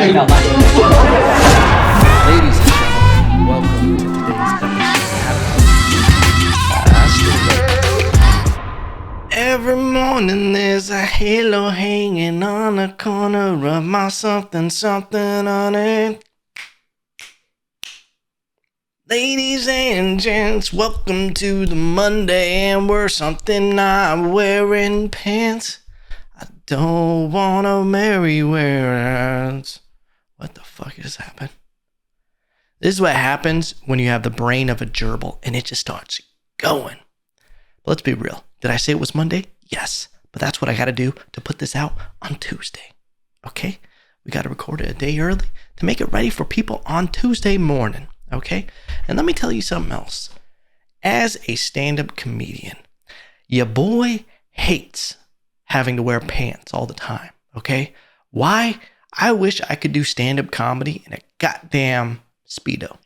Ladies and gentlemen, welcome to today's episode. Every morning there's a halo hanging on the corner of my something on it. Ladies and gents, welcome to the Monday, and we're something not wearing pants. I don't wanna marry wearers. What the fuck has happened? This is what happens when you have the brain of a gerbil and it just starts going. But let's be real. Did I say it was Monday? Yes. But that's what I got to do to put this out on Tuesday. Okay? We got to record it a day early to make it ready for people on Tuesday morning. Okay? And let me tell you something else. As a stand-up comedian, your boy hates having to wear pants all the time. Okay? Why? I wish I could do stand-up comedy in a goddamn Speedo.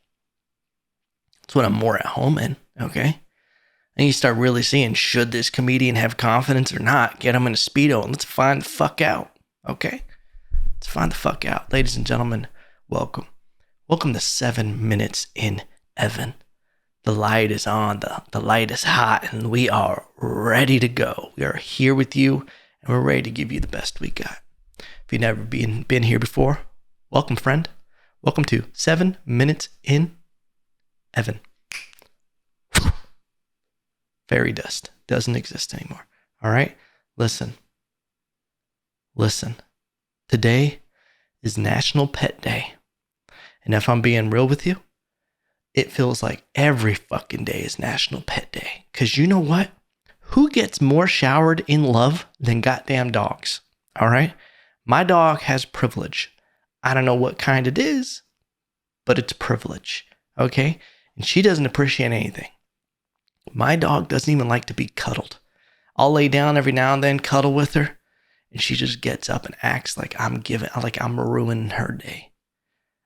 That's what I'm more at home in, okay? And you start really seeing, should this comedian have confidence or not? Get him in a Speedo and let's find the fuck out, okay? Let's find the fuck out. Ladies and gentlemen, welcome. Welcome to 7 Minutes in Evan. The light is on, the light is hot, and we are ready to go. We are here with you, and we're ready to give you the best we got. If you've never been here before, welcome, friend. Welcome to 7 Minutes in Evan. Fairy dust doesn't exist anymore. All right? Listen. Today is National Pet Day. And if I'm being real with you, it feels like every fucking day is National Pet Day. Because you know what? Who gets more showered in love than goddamn dogs? All right? My dog has privilege. I don't know what kind it is, but it's privilege, okay? And she doesn't appreciate anything. My dog doesn't even like to be cuddled. I'll lay down every now and then, cuddle with her, and she just gets up and acts like I'm ruining her day.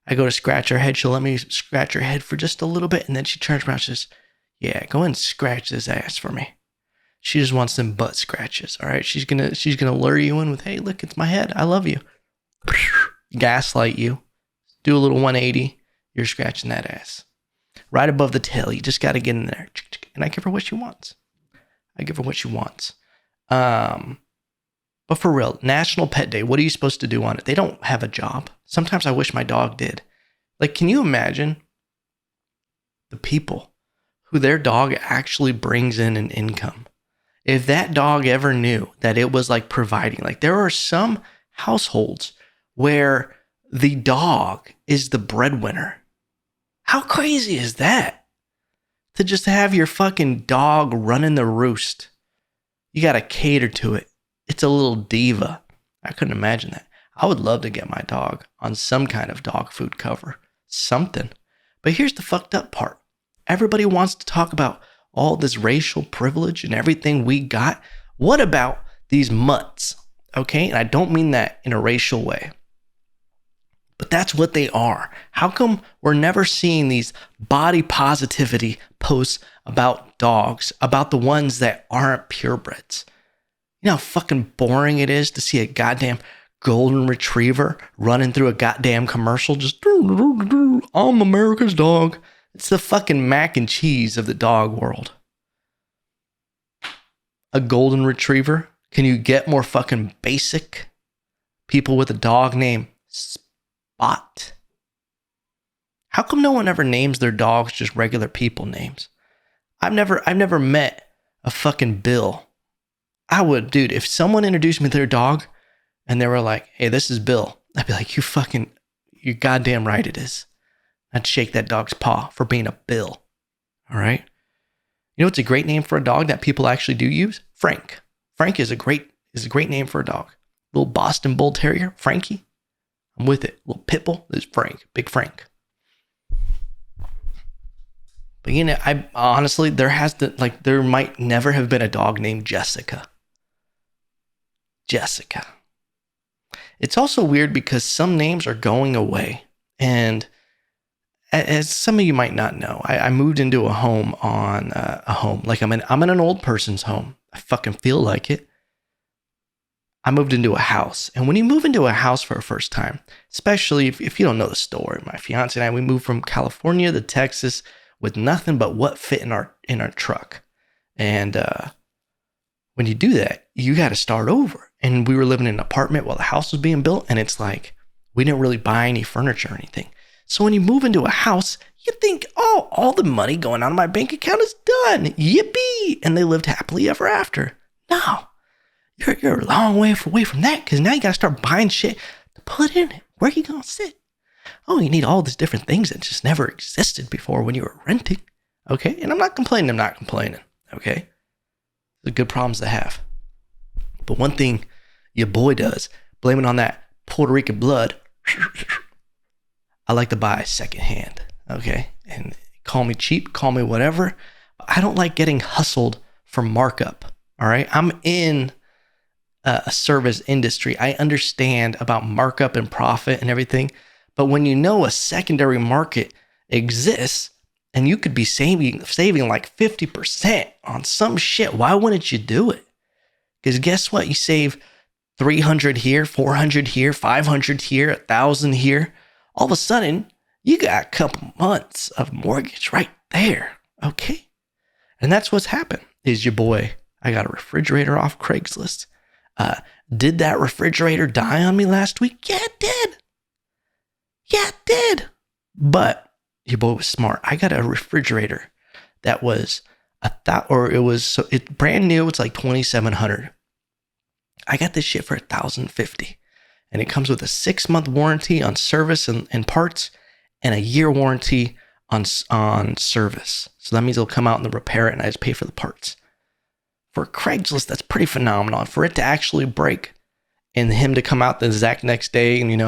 I go to scratch her head. She'll let me scratch her head for just a little bit, and then she turns around and says, yeah, go and scratch this ass for me. She just wants some butt scratches, all right? She's gonna lure you in with, hey, look, it's my head. I love you. Gaslight you. Do a little 180. You're scratching that ass. Right above the tail. You just got to get in there. And I give her what she wants. But for real, National Pet Day, what are you supposed to do on it? They don't have a job. Sometimes I wish my dog did. Like, can you imagine the people who their dog actually brings in an income? If that dog ever knew that it was like providing, like there are some households where the dog is the breadwinner. How crazy is that? To just have your fucking dog running the roost. You got to cater to it. It's a little diva. I couldn't imagine that. I would love to get my dog on some kind of dog food cover. Something. But here's the fucked up part. Everybody wants to talk about all this racial privilege and everything we got. What about these mutts? Okay? And I don't mean that in a racial way. But that's what they are. How come we're never seeing these body positivity posts about dogs, about the ones that aren't purebreds? You know how fucking boring it is to see a goddamn golden retriever running through a goddamn commercial just, I'm America's dog. It's the fucking mac and cheese of the dog world. A golden retriever? Can you get more fucking basic? People with a dog named Spot. How come no one ever names their dogs just regular people names? I've never met a fucking Bill. I would, dude, if someone introduced me to their dog and they were like, hey, this is Bill, I'd be like, you're goddamn right it is. I'd shake that dog's paw for being a Bill. All right? You know what's a great name for a dog that people actually do use? Frank. Frank is a great name for a dog. Little Boston Bull Terrier, Frankie. I'm with it. Little pit bull is Frank. Big Frank. But you know, I honestly, there might never have been a dog named Jessica. Jessica. It's also weird because some names are going away. And as some of you might not know, I moved into a home like I'm in an old person's home. I fucking feel like it. I moved into a house. And when you move into a house for a first time, especially if you don't know the story, my fiance and I, we moved from California to Texas with nothing but what fit in our truck. And when you do that, you got to start over. And we were living in an apartment while the house was being built. And it's like, we didn't really buy any furniture or anything. So when you move into a house, you think, oh, all the money going out of my bank account is done. Yippee. And they lived happily ever after. No, you're a long way away from that, because now you got to start buying shit to put in it. Where are you going to sit? Oh, you need all these different things that just never existed before when you were renting. Okay. And I'm not complaining. Okay. The good problems to have. But one thing your boy does, blame it on that Puerto Rican blood. I like to buy secondhand. Okay. And call me cheap, call me whatever. I don't like getting hustled for markup. All right. I'm in a service industry. I understand about markup and profit and everything. But when you know a secondary market exists and you could be saving like 50% on some shit, why wouldn't you do it? Because guess what? You save 300 here, 400 here, 500 here, 1,000 here. All of a sudden, you got a couple months of mortgage right there. Okay. And that's what's happened. Is your boy, I got a refrigerator off Craigslist. Did that refrigerator die on me last week? Yeah, it did. But your boy was smart. I got a refrigerator that was it's brand new. It's like $2,700. I got this shit for $1,050, and it comes with a 6-month warranty on service and parts, and a year warranty on service. So that means it'll come out and they'll repair it, and I just pay for the parts. For Craigslist, that's pretty phenomenal. For it to actually break and him to come out the exact next day, and you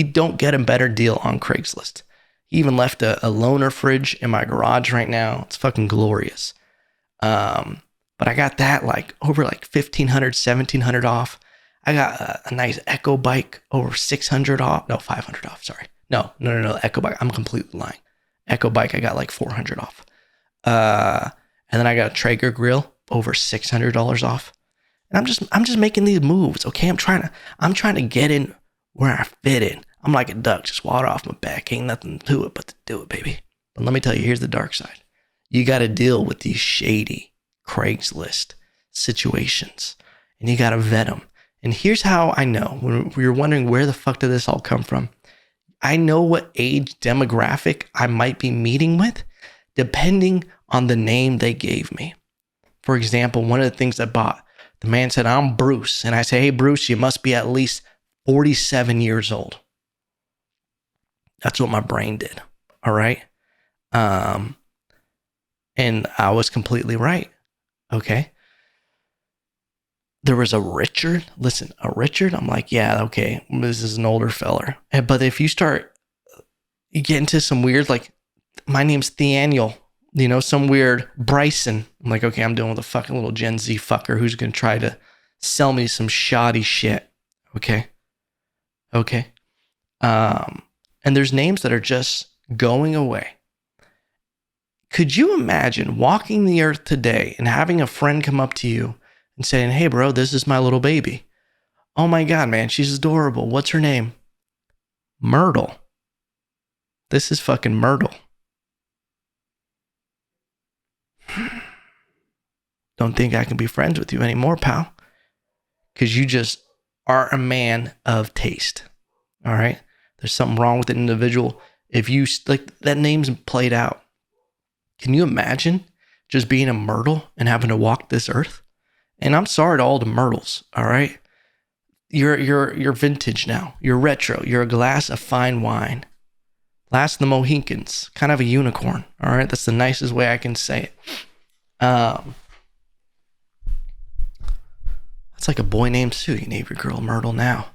don't get a better deal on Craigslist. He even left a loaner fridge in my garage right now. It's fucking glorious. But I got that over $1,500, $1,700 off. I got a nice Echo bike over $600 off. No, $500 off. Sorry. No. Echo bike. I'm completely lying. Echo bike, I got $400 off. And then I got a Traeger grill over $600 off. And I'm just making these moves. Okay. I'm trying to get in where I fit in. I'm like a duck, just water off my back. Ain't nothing to it but to do it, baby. But let me tell you, here's the dark side. You got to deal with these shady Craigslist situations, and you got to vet them. And here's how I know. When you're wondering where the fuck did this all come from, I know what age demographic I might be meeting with depending on the name they gave me. For example, one of the things I bought, the man said, I'm Bruce. And I say, hey, Bruce, you must be at least 47 years old. That's what my brain did. All right. And I was completely right. Okay. There was a Richard. Listen, a Richard. I'm like, yeah, okay. This is an older feller. But if you get into some weird, my name's Theaniel, some weird Bryson. I'm like, okay, I'm dealing with a fucking little Gen Z fucker who's going to try to sell me some shoddy shit. Okay. And there's names that are just going away. Could you imagine walking the earth today and having a friend come up to you and saying, hey, bro, this is my little baby. Oh my God, man, she's adorable. What's her name? Myrtle. This is fucking Myrtle. Don't think I can be friends with you anymore, pal. Because you just are a man of taste. All right? There's something wrong with an individual. If you, that name's played out. Can you imagine just being a Myrtle and having to walk this earth? And I'm sorry to all the Myrtles, all right? You're vintage now. You're retro. You're a glass of fine wine. Last of the Mohicans. Kind of a unicorn, all right? That's the nicest way I can say it. That's like a boy named Sue. You name your girl Myrtle now.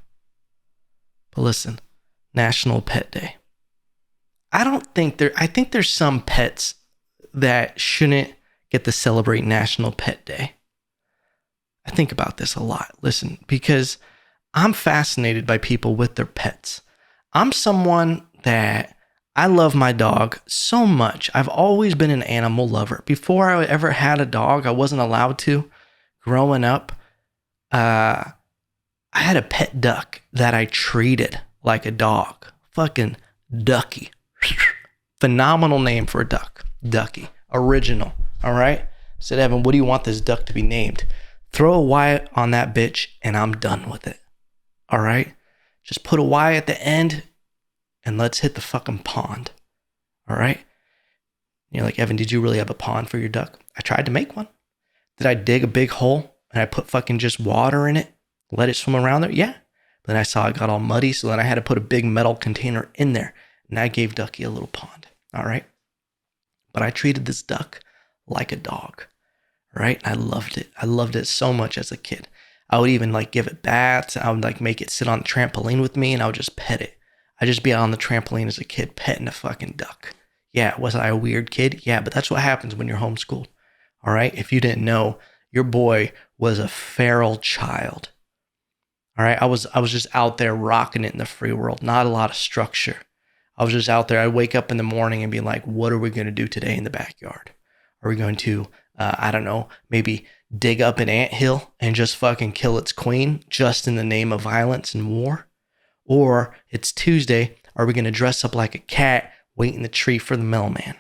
But listen, National Pet Day. I think there's some pets that shouldn't get to celebrate National Pet Day. I think about this a lot. Listen, because I'm fascinated by people with their pets. I'm someone that I love my dog so much. I've always been an animal lover. Before I ever had a dog, I wasn't allowed to growing up. I had a pet duck that I treated like a dog. Fucking Ducky. Phenomenal name for a duck. Ducky. Original. All right? I said, Evan, what do you want this duck to be named? Throw a Y on that bitch and I'm done with it. All right? Just put a Y at the end and let's hit the fucking pond. All right? And you're like, Evan, did you really have a pond for your duck? I tried to make one. Did I dig a big hole and I put fucking just water in it? Let it swim around there? Yeah. But then I saw it got all muddy, so then I had to put a big metal container in there. And I gave Ducky a little pond. All right? But I treated this duck like a dog. Right? I loved it. I loved it so much as a kid. I would even like give it baths. I would like make it sit on the trampoline with me and I would just pet it. I'd just be out on the trampoline as a kid petting a fucking duck. Yeah, was I a weird kid? Yeah, but that's what happens when you're homeschooled. All right? If you didn't know, your boy was a feral child. All right? I was just out there rocking it in the free world. Not a lot of structure. I was just out there. I'd wake up in the morning and be like, what are we going to do today in the backyard? Are we going to, I don't know, maybe dig up an anthill and just fucking kill its queen just in the name of violence and war? Or it's Tuesday. Are we going to dress up like a cat, wait in the tree for the mailman?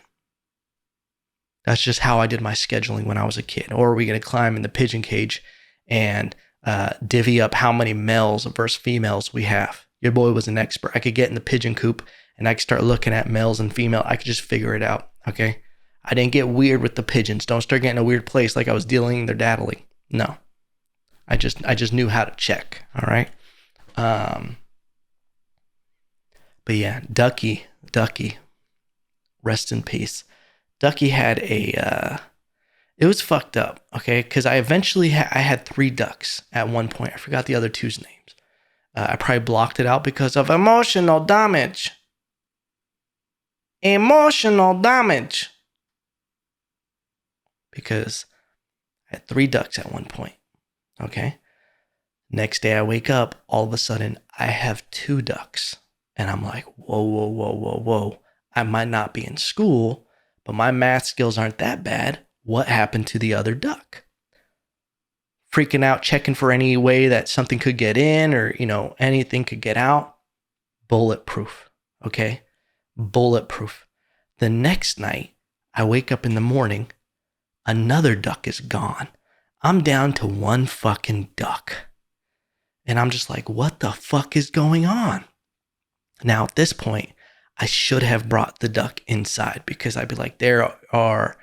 That's just how I did my scheduling when I was a kid. Or are we going to climb in the pigeon cage and divvy up how many males versus females we have? Your boy was an expert. I could get in the pigeon coop and I could start looking at males and female. I could just figure it out. Okay. I didn't get weird with the pigeons. Don't start getting a weird place like I was dealing their daddling. No. I just knew how to check. All right. But yeah, Ducky, rest in peace. Ducky had it was fucked up, okay? Because I eventually I had 3 ducks at one point. I forgot the other 2's names. I probably blocked it out because of emotional damage. Emotional damage. Because I had 3 ducks at one point, okay? Next day I wake up, all of a sudden I have 2 ducks. And I'm like, whoa. I might not be in school, but my math skills aren't that bad. What happened to the other duck? Freaking out, checking for any way that something could get in or, anything could get out. Bulletproof, okay? Bulletproof. The next night, I wake up in the morning, another duck is gone. I'm down to 1 fucking duck. And I'm just like, what the fuck is going on? Now, at this point, I should have brought the duck inside because I'd be like, there are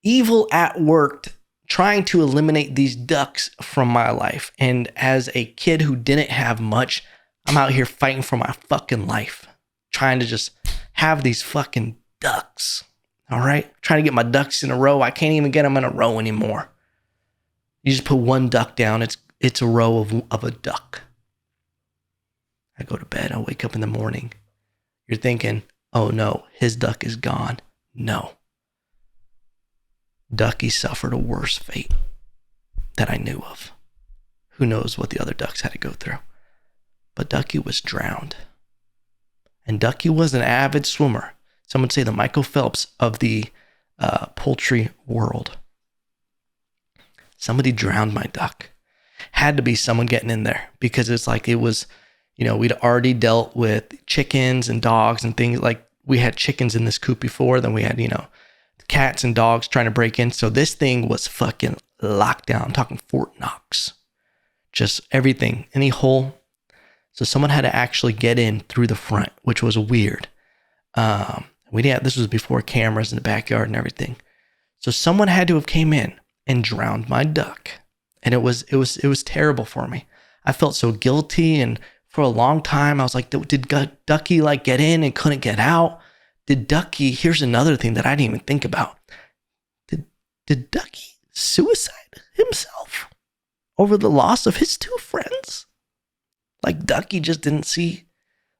evil at work trying to eliminate these ducks from my life. And as a kid who didn't have much, I'm out here fighting for my fucking life, trying to just have these fucking ducks. All right? Trying to get my ducks in a row. I can't even get them in a row anymore. You just put 1 duck down. It's a row of a duck. I go to bed. I wake up in the morning. You're thinking, oh no, his duck is gone. No. Ducky suffered a worse fate that I knew of. Who knows what the other ducks had to go through. But Ducky was drowned. And Ducky was an avid swimmer. Some would say the Michael Phelps of the poultry world. Somebody drowned my duck. Had to be someone getting in there because it's like it was, we'd already dealt with chickens and dogs and things. Like we had chickens in this coop before. Then we had, cats and dogs trying to break in. So this thing was fucking locked down. I'm talking Fort Knox. Just everything, any hole. So someone had to actually get in through the front, which was weird. This was before cameras in the backyard and everything. So someone had to have came in and drowned my duck. And it was terrible for me. I felt so guilty, and for a long time I was like, did Ducky like get in and couldn't get out? Did Ducky, here's another thing that I didn't even think about. Did Ducky suicide himself over the loss of his 2 friends? Like Ducky just didn't see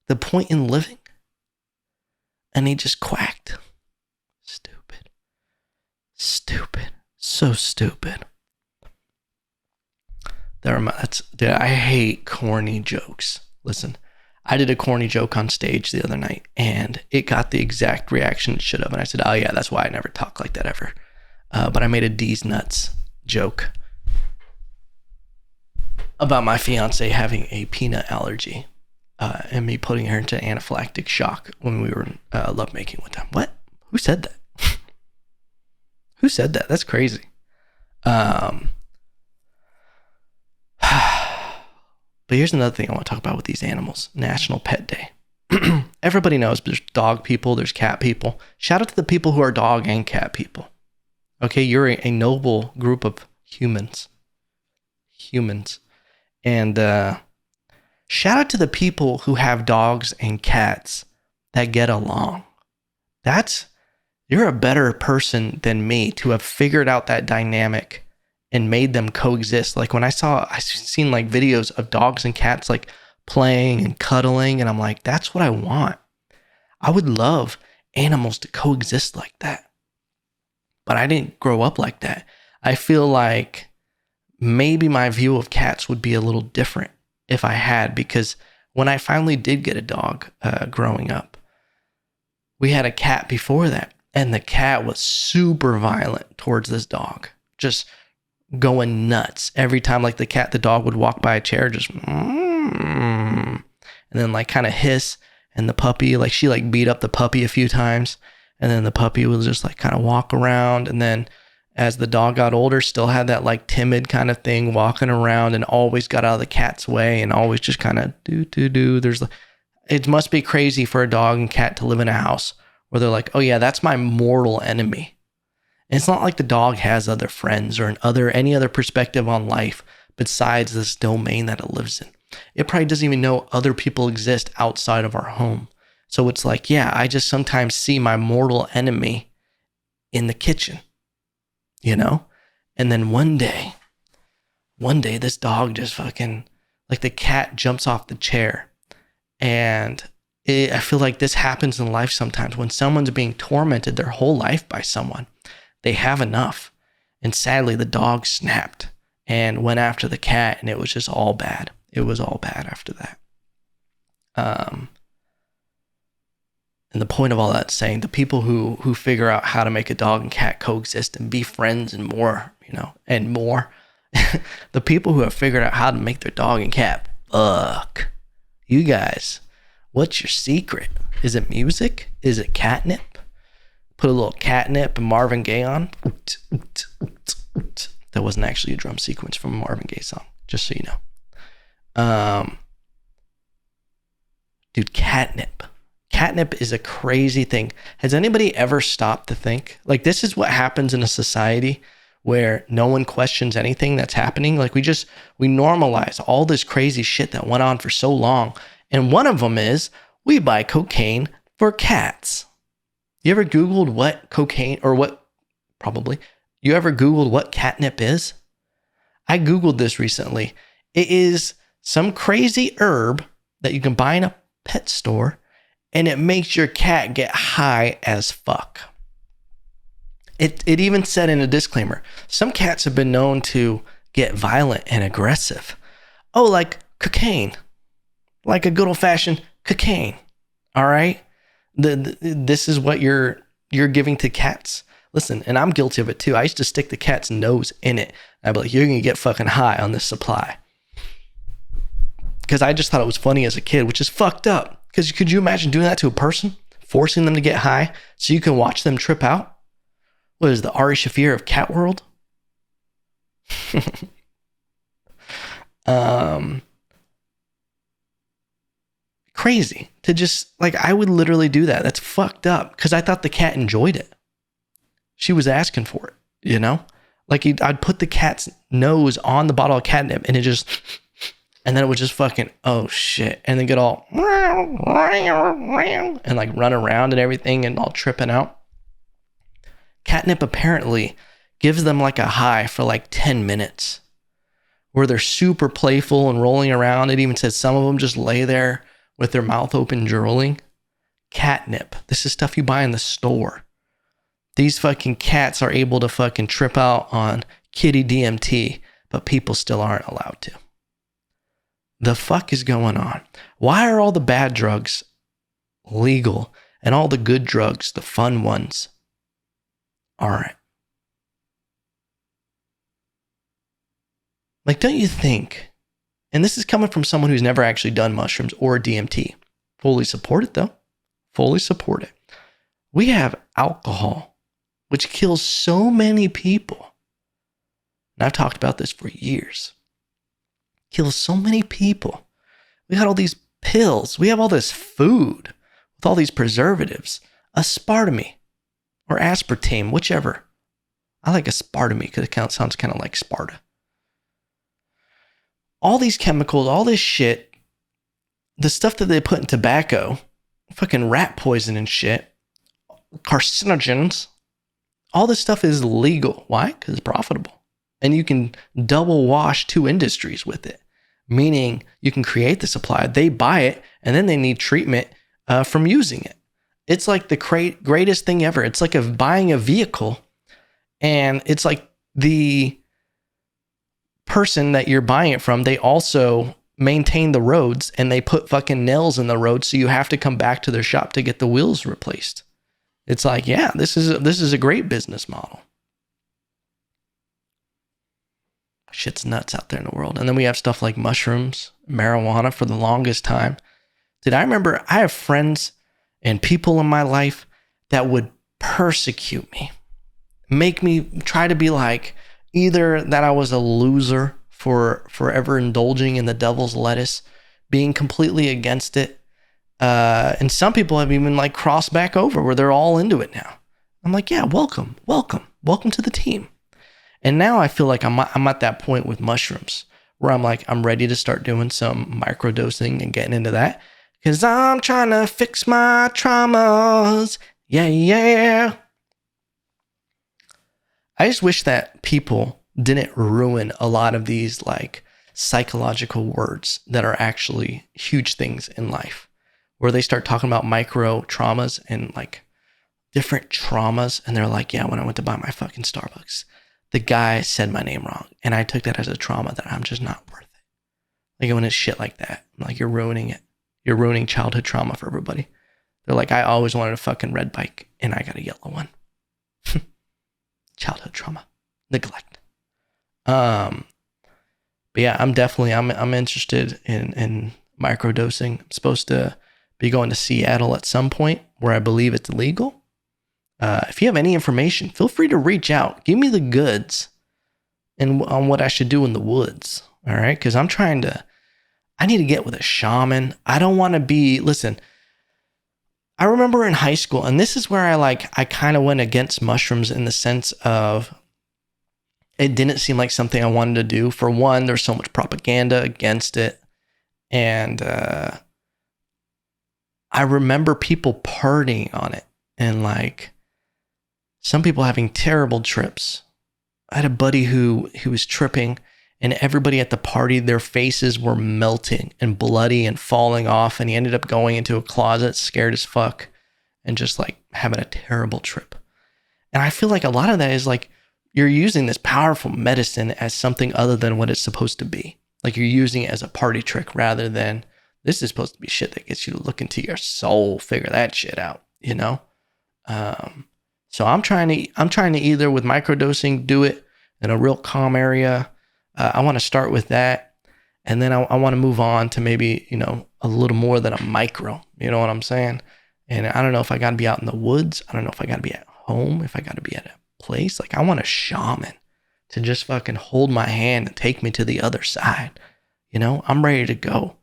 the point in living. And he just quacked. Stupid. So stupid. I hate corny jokes. Listen, I did a corny joke on stage the other night and it got the exact reaction it should have. And I said, oh yeah, that's why I never talk like that ever. But I made a D's nuts joke. about my fiance having a peanut allergy and me putting her into anaphylactic shock when we were lovemaking one time. What? Who said that? Who said that? That's crazy. But here's another thing I want to talk about with these animals. National Pet Day. Everybody knows there's dog people, there's cat people. Shout out to the people who are dog and cat people. Okay, you're a noble group of humans. And shout out to the people who have dogs and cats that get along. You're a better person than me to have figured out that dynamic and made them coexist. Like when I've seen like videos of dogs and cats like playing and cuddling, and I'm like, that's what I want. I would love animals to coexist like that. But I didn't grow up like that. I feel like maybe my view of cats would be a little different if I had, because when I finally did get a dog growing up, we had a cat before that, and the cat was super violent towards this dog, just going nuts every time. Like the dog would walk by a chair, just and then like kind of hiss, and the puppy, like she like beat up the puppy a few times, and then the puppy would just like kind of walk around, and then as the dog got older, still had that like timid kind of thing, walking around, and always got out of the cat's way, and always just kind of do. It must be crazy for a dog and cat to live in a house where they're like, oh yeah, that's my mortal enemy. And it's not like the dog has other friends or any other perspective on life besides this domain that it lives in. It probably doesn't even know other people exist outside of our home. So it's like, yeah, I just sometimes see my mortal enemy in the kitchen, you know? And then one day this dog just fucking, like the cat jumps off the chair. And I feel like this happens in life sometimes when someone's being tormented their whole life by someone. They have enough. And sadly, the dog snapped and went after the cat, and it was just all bad. It was all bad after that. And the point of all that saying, the people who figure out how to make a dog and cat coexist and be friends and more, and more, the people who have figured out how to make their dog and cat fuck. You guys, what's your secret? Is it music? Is it catnip? Put a little catnip and Marvin Gaye on. That wasn't actually a drum sequence from a Marvin Gaye song, just so you know. Dude, catnip. Catnip is a crazy thing. Has anybody ever stopped to think? Like, this is what happens in a society where no one questions anything that's happening. Like, we normalize all this crazy shit that went on for so long. And one of them is we buy cocaine for cats. You ever Googled what cocaine, or what, probably, you ever Googled what catnip is? I Googled this recently. It is some crazy herb that you can buy in a pet store, and it makes your cat get high as fuck. It even said in a disclaimer, some cats have been known to get violent and aggressive. Oh, like cocaine. Like a good old-fashioned cocaine. All right? This is what you're giving to cats. Listen, and I'm guilty of it too. I used to stick the cat's nose in it. I'd be like, you're going to get fucking high on this supply. Because I just thought it was funny as a kid, which is fucked up. Because could you imagine doing that to a person? Forcing them to get high so you can watch them trip out? What is the Ari Shaffir of Cat World? Crazy to just, like, I would literally do that. That's fucked up because I thought the cat enjoyed it. She was asking for it, Like, I'd put the cat's nose on the bottle of catnip and and then it would just fucking, oh shit. And then get all, and like run around and everything and all tripping out. Catnip apparently gives them like a high for like 10 minutes where they're super playful and rolling around. It even says some of them just lay there with their mouth open drooling. Catnip. This is stuff you buy in the store. These fucking cats are able to fucking trip out on kitty DMT, but people still aren't allowed to. The fuck is going on? Why are all the bad drugs legal and all the good drugs, the fun ones, aren't? Like, don't you think And this is coming from someone who's never actually done mushrooms or DMT. Fully support it though. Fully support it. We have alcohol, which kills so many people. And I've talked about this for years. Kills so many people. We got all these pills. We have all this food with all these preservatives. Aspartame or aspartame, whichever. I like aspartame because it sounds kind of like Sparta. All these chemicals, all this shit, the stuff that they put in tobacco, fucking rat poison and shit, carcinogens, all this stuff is legal. Why? Because it's profitable. And you can double wash two industries with it. Meaning you can create the supply, they buy it, and then they need treatment from using it. It's like the greatest thing ever. It's like buying a vehicle, and it's like the person that you're buying it from, they also maintain the roads, and they put fucking nails in the road, so you have to come back to their shop to get the wheels replaced. It's like, yeah, this is a great business model. Shit's nuts out there in the world. And then we have stuff like mushrooms, marijuana for the longest time. I remember I have friends and people in my life that would persecute me, make me try to be like either that I was a loser for forever indulging in the devil's lettuce, being completely against it. And some people have even like crossed back over where they're all into it now. I'm like, yeah, welcome to the team. And now I feel like I'm at that point with mushrooms where I'm like, I'm ready to start doing some microdosing and getting into that because I'm trying to fix my traumas. Yeah. I just wish that people didn't ruin a lot of these like psychological words that are actually huge things in life, where they start talking about micro traumas and like different traumas. And they're like, yeah, when I went to buy my fucking Starbucks, the guy said my name wrong. And I took that as a trauma that I'm just not worth it. Like when it's shit like that, I'm like, you're ruining it. You're ruining childhood trauma for everybody. They're like, I always wanted a fucking red bike and I got a yellow one. Childhood trauma, neglect. But yeah, I'm interested in microdosing. I'm supposed to be going to Seattle at some point where I believe it's legal. If you have any information, feel free to reach out. Give me the goods and on what I should do in the woods. All right. Cause I need to get with a shaman. I don't want to listen, I remember in high school, and this is where I kind of went against mushrooms in the sense of it didn't seem like something I wanted to do. For one, there's so much propaganda against it. And, I remember people partying on it and like, some people having terrible trips. I had a buddy who was tripping and everybody at the party, their faces were melting and bloody and falling off. And he ended up going into a closet, scared as fuck, and just like having a terrible trip. And I feel like a lot of that is like, you're using this powerful medicine as something other than what it's supposed to be. Like you're using it as a party trick rather than this is supposed to be shit that gets you to look into your soul, figure that shit out, you know? So I'm trying to either with microdosing do it in a real calm area. I want to start with that, and then I want to move on to maybe a little more than a micro. You know what I'm saying? And I don't know if I got to be out in the woods. I don't know if I got to be at home. If I got to be at a place. Like I want a shaman to just fucking hold my hand and take me to the other side. I'm ready to go.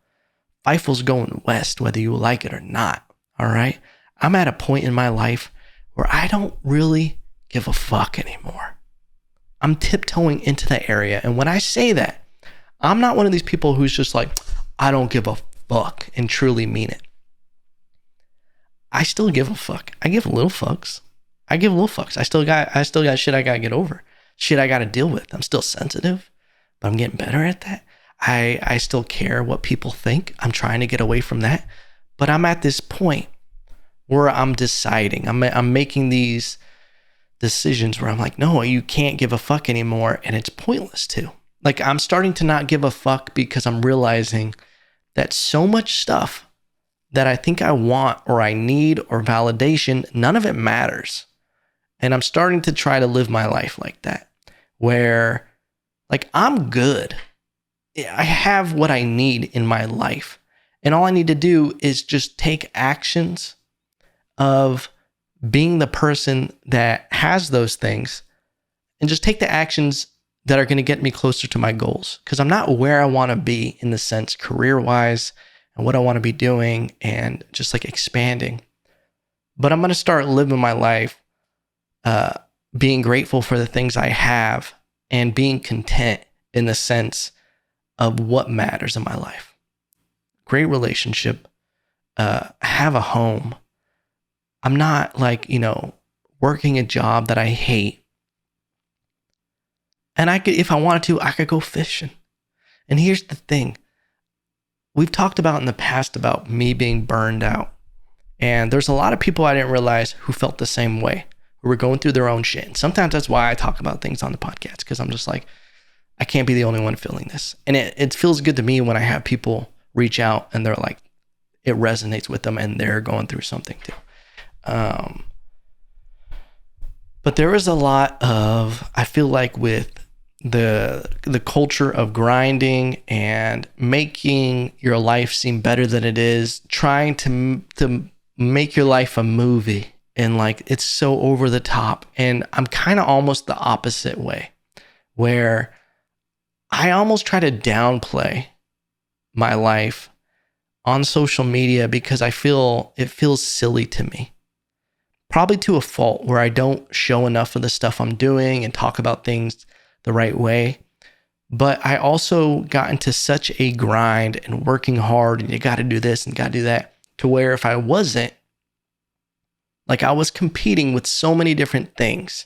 Feifel's going west, whether you like it or not. All right. I'm at a point in my life where I don't really give a fuck anymore. I'm tiptoeing into that area. And when I say that, I'm not one of these people who's just like, I don't give a fuck and truly mean it. I still give a fuck. I give little fucks. I still got shit I gotta get over. Shit I gotta deal with. I'm still sensitive, but I'm getting better at that. I still care what people think. I'm trying to get away from that. But I'm at this point where I'm deciding. I'm making these decisions where I'm like, no, you can't give a fuck anymore. And it's pointless to. Like, I'm starting to not give a fuck because I'm realizing that so much stuff that I think I want or I need or validation, none of it matters. And I'm starting to try to live my life like that, where like I'm good. I have what I need in my life. And all I need to do is just take actions of being the person that has those things and just take the actions that are going to get me closer to my goals. Because I'm not where I want to be in the sense career-wise and what I want to be doing and just like expanding. But I'm going to start living my life being grateful for the things I have and being content in the sense of what matters in my life. Great relationship, have a home. I'm not like, working a job that I hate. And I could, if I wanted to, I could go fishing. And here's the thing. We've talked about in the past about me being burned out. And there's a lot of people I didn't realize who felt the same way, who were going through their own shit. And sometimes that's why I talk about things on the podcast, because I'm just like, I can't be the only one feeling this. And it feels good to me when I have people reach out and they're like, it resonates with them and they're going through something too. But there is a lot of, I feel like with the culture of grinding and making your life seem better than it is, trying to make your life a movie, and like it's so over the top. And I'm kind of almost the opposite way, where I almost try to downplay my life on social media because I feel it feels silly to me. Probably to a fault, where I don't show enough of the stuff I'm doing and talk about things the right way. But I also got into such a grind and working hard, and you got to do this and got to do that, to where if I wasn't, like I was competing with so many different things,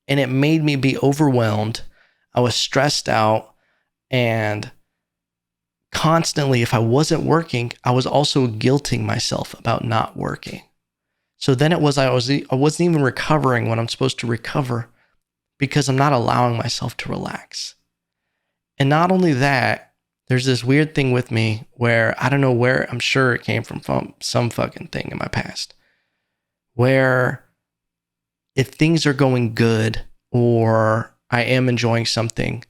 and it made me be overwhelmed. I was stressed out, and constantly, if I wasn't working, I was also guilting myself about not working. So then it was, I wasn't even recovering when I'm supposed to recover, because I'm not allowing myself to relax. And not only that, there's this weird thing with me where I don't know where, I'm sure it came from some fucking thing in my past, where if things are going good or I am enjoying something,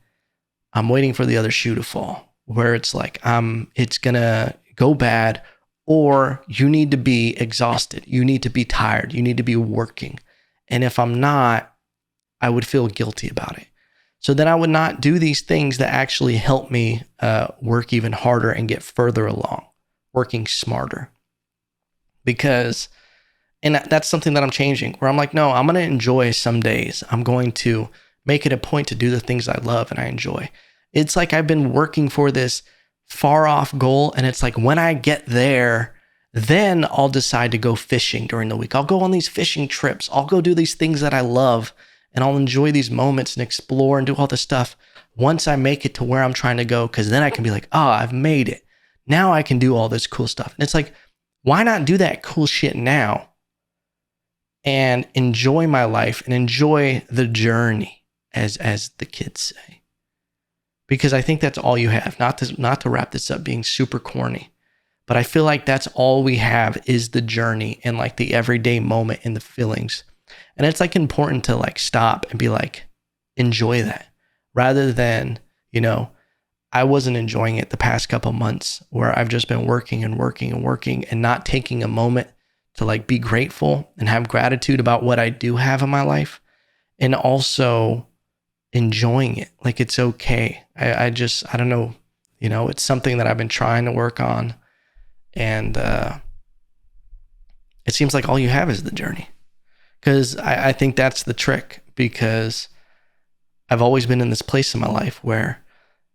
I'm waiting for the other shoe to fall, where it's like, it's gonna go bad, or you need to be exhausted, you need to be tired, you need to be working. And if I'm not, I would feel guilty about it. So then I would not do these things that actually help me work even harder and get further along, working smarter. Because, and that's something that I'm changing, where I'm like, no, I'm going to enjoy some days. I'm going to make it a point to do the things I love and I enjoy. It's like I've been working for this far off goal, and it's like when I get there, then I'll decide to go fishing during the week. I'll go on these fishing trips. I'll go do these things that I love, and I'll enjoy these moments and explore and do all this stuff once I make it to where I'm trying to go, because then I can be like, oh, I've made it. Now I can do all this cool stuff. And it's like, why not do that cool shit now and enjoy my life and enjoy the journey, as the kids say? Because I think that's all you have. Not to wrap this up being super corny, but I feel like that's all we have is the journey and like the everyday moment and the feelings. And it's like important to like stop and be like, enjoy that, rather than, I wasn't enjoying it the past couple months, where I've just been working and working and working and not taking a moment to like be grateful and have gratitude about what I do have in my life, and also enjoying it. Like it's okay. I don't know, it's something that I've been trying to work on, and it seems like all you have is the journey. Because I think that's the trick, because I've always been in this place in my life where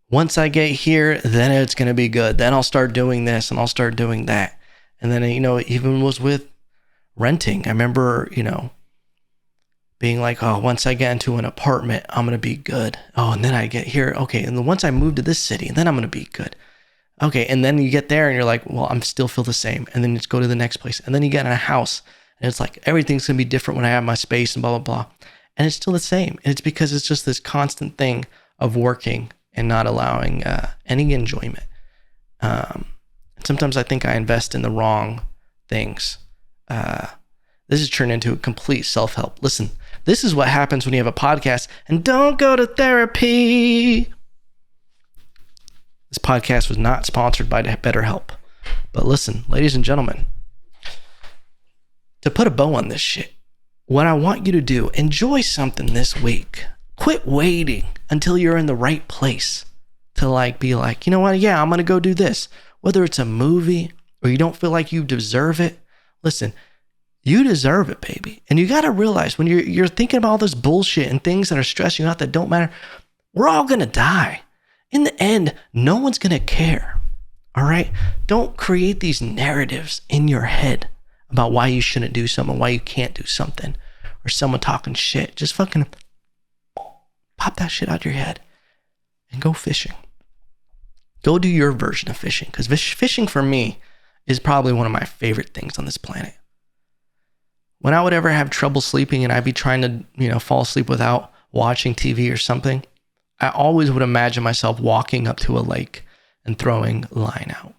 once I get here, then it's going to be good. Then I'll start doing this and I'll start doing that. And then, it even was with renting. I remember, being like, oh, once I get into an apartment, I'm going to be good. Oh, and then I get here. Okay. And then once I move to this city, then I'm going to be good. Okay. And then you get there and you're like, well, I'm still feel the same. And then you just go to the next place. And then you get in a house. And it's like, everything's going to be different when I have my space and blah, blah, blah. And it's still the same. And it's because it's just this constant thing of working and not allowing any enjoyment. Sometimes I think I invest in the wrong things. This has turned into a complete self-help. Listen, this is what happens when you have a podcast and don't go to therapy. This podcast was not sponsored by BetterHelp. But listen, ladies and gentlemen, to put a bow on this shit, what I want you to do, enjoy something this week. Quit waiting until you're in the right place to like be like, you know what? Yeah, I'm going to go do this. Whether it's a movie or you don't feel like you deserve it. Listen, you deserve it, baby. And you got to realize when you're thinking about all this bullshit and things that are stressing you out that don't matter, we're all going to die. In the end, no one's going to care. All right? Don't create these narratives in your head about why you shouldn't do something, why you can't do something, or someone talking shit. Just fucking pop that shit out of your head and go fishing. Go do your version of fishing, because fishing for me is probably one of my favorite things on this planet. When I would ever have trouble sleeping and I'd be trying to, fall asleep without watching TV or something, I always would imagine myself walking up to a lake and throwing line out.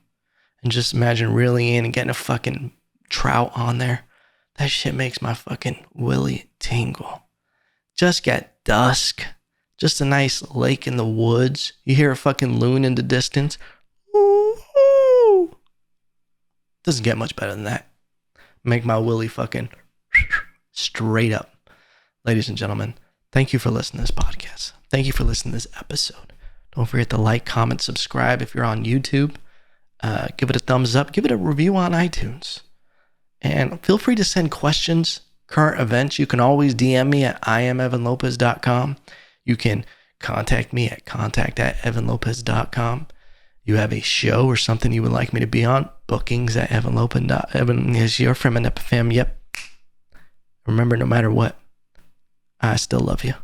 And just imagine reeling in and getting a fucking trout on there. That shit makes my fucking willy tingle. Just get dusk. Just a nice lake in the woods. You hear a fucking loon in the distance. Ooh. Doesn't get much better than that. Make my willy fucking straight up. Ladies and gentlemen, thank you for listening to this podcast. Thank you for listening to this episode. Don't forget to like, comment, subscribe if you're on YouTube. Give it a thumbs up. Give it a review on iTunes. And feel free to send questions, current events. You can always DM me at iamevanlopez.com. You can contact me at contact@evanlopez.com. You have a show or something you would like me to be on, bookings at evanlopez. Evan is your from an FM. Yep. Remember, no matter what, I still love you.